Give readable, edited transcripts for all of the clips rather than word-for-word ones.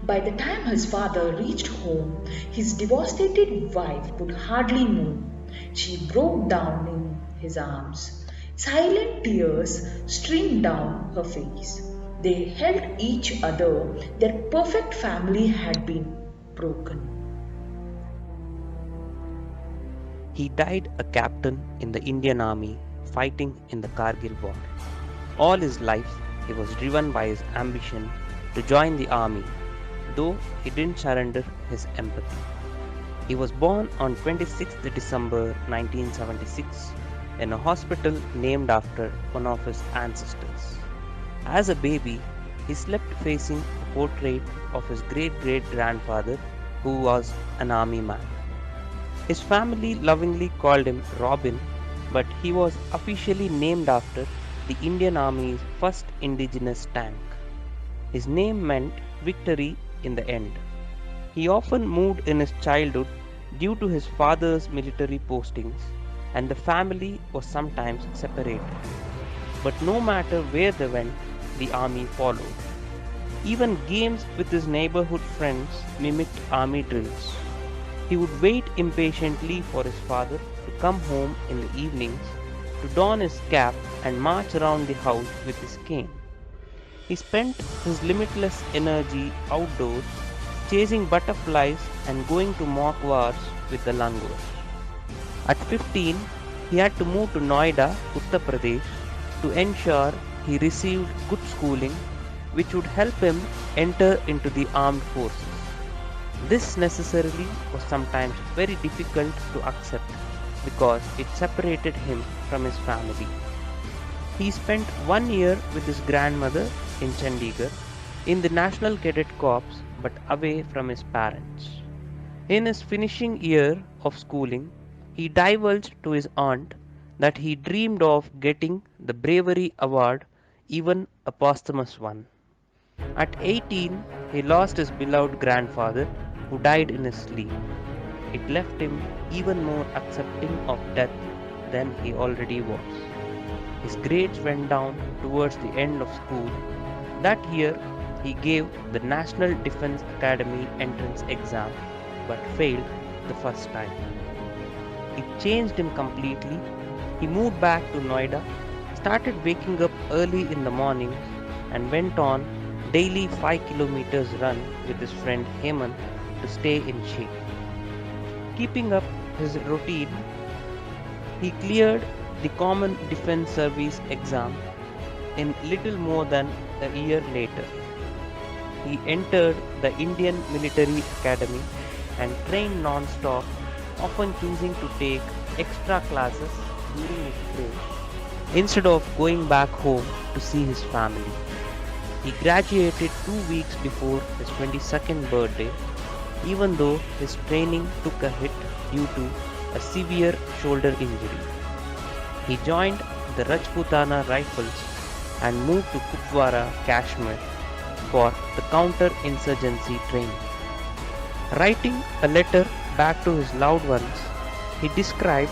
By the time his father reached home, his devastated wife could hardly move. She broke down in his arms. Silent tears streamed down her face. They held each other. Their perfect family had been broken. He died a captain in the Indian Army fighting in the Kargil war. All his life, he was driven by his ambition to join the army, though he didn't surrender his empathy. He was born on 26th December 1976 in a hospital named after one of his ancestors. As a baby, he slept facing a portrait of his great-great-grandfather who was an army man. His family lovingly called him Robin, but he was officially named after the Indian Army's first indigenous tank. His name meant victory in the end. He often moved in his childhood due to his father's military postings, and the family was sometimes separated. But no matter where they went, the army followed. Even games with his neighborhood friends mimicked army drills. He would wait impatiently for his father to come home in the evenings to don his cap and march around the house with his cane. He spent his limitless energy outdoors, chasing butterflies and going to mock wars with the langurs. At 15, he had to move to Noida, Uttar Pradesh, to ensure he received good schooling, which would help him enter into the armed forces. This necessarily was sometimes very difficult to accept because it separated him from his family. He spent 1 year with his grandmother in Chandigarh in the National Cadet Corps but away from his parents. In his finishing year of schooling, he divulged to his aunt that he dreamed of getting the Bravery Award, even a posthumous one. At 18, he lost his beloved grandfather, who died in his sleep. It left him even more accepting of death than he already was. His grades went down towards the end of school. That year, he gave the National Defense Academy entrance exam but failed the first time. It changed him completely. He moved back to Noida, started waking up early in the mornings, and went on daily 5 kilometers run with his friend Hemant to stay in shape. Keeping up his routine, he cleared the Common Defense Service exam in little more than a year later. He entered the Indian Military Academy and trained non-stop, often choosing to take extra classes during his break instead of going back home to see his family. He graduated 2 weeks before his 22nd birthday, even though his training took a hit due to a severe shoulder injury. He joined the Rajputana Rifles and moved to Kupwara, Kashmir for the counter-insurgency training. Writing a letter back to his loved ones, he described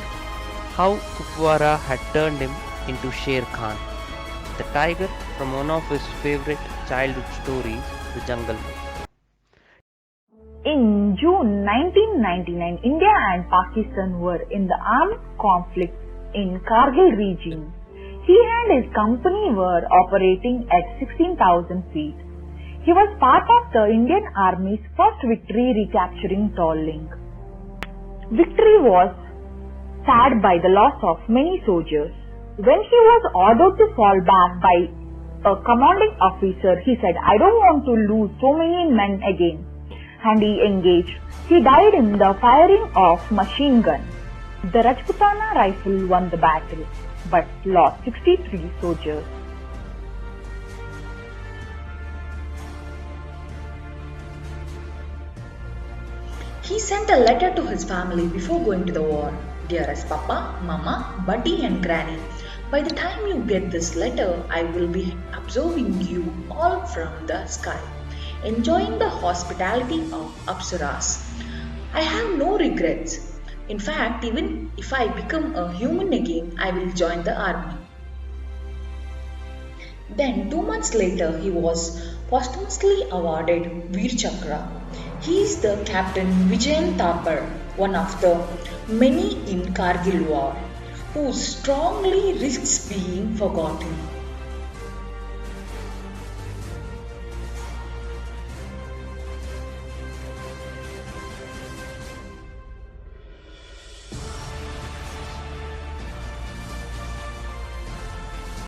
how Kupwara had turned him into Sher Khan, the tiger from one of his favorite childhood stories, The Jungle Book. In June 1999, India and Pakistan were in the armed conflict in Kargil region. He and his company were operating at 16,000 feet. He was part of the Indian Army's first victory recapturing Tolling. Victory was sad by the loss of many soldiers. When he was ordered to fall back by a commanding officer, he said, "I don't want to lose so many men again." And he engaged. He died in the firing of machine gun. The Rajputana rifle won the battle, but lost 63 soldiers. He sent a letter to his family before going to the war. "Dearest Papa, Mama, Buddy and Granny, by the time you get this letter, I will be observing you all from the sky, enjoying the hospitality of Apsaras. I have no regrets. In fact, even if I become a human again, I will join the army." Then 2 months later, he was posthumously awarded Veer Chakra. He is the Captain Vijayant Thapar, one of the many in Kargil war, who strongly risks being forgotten.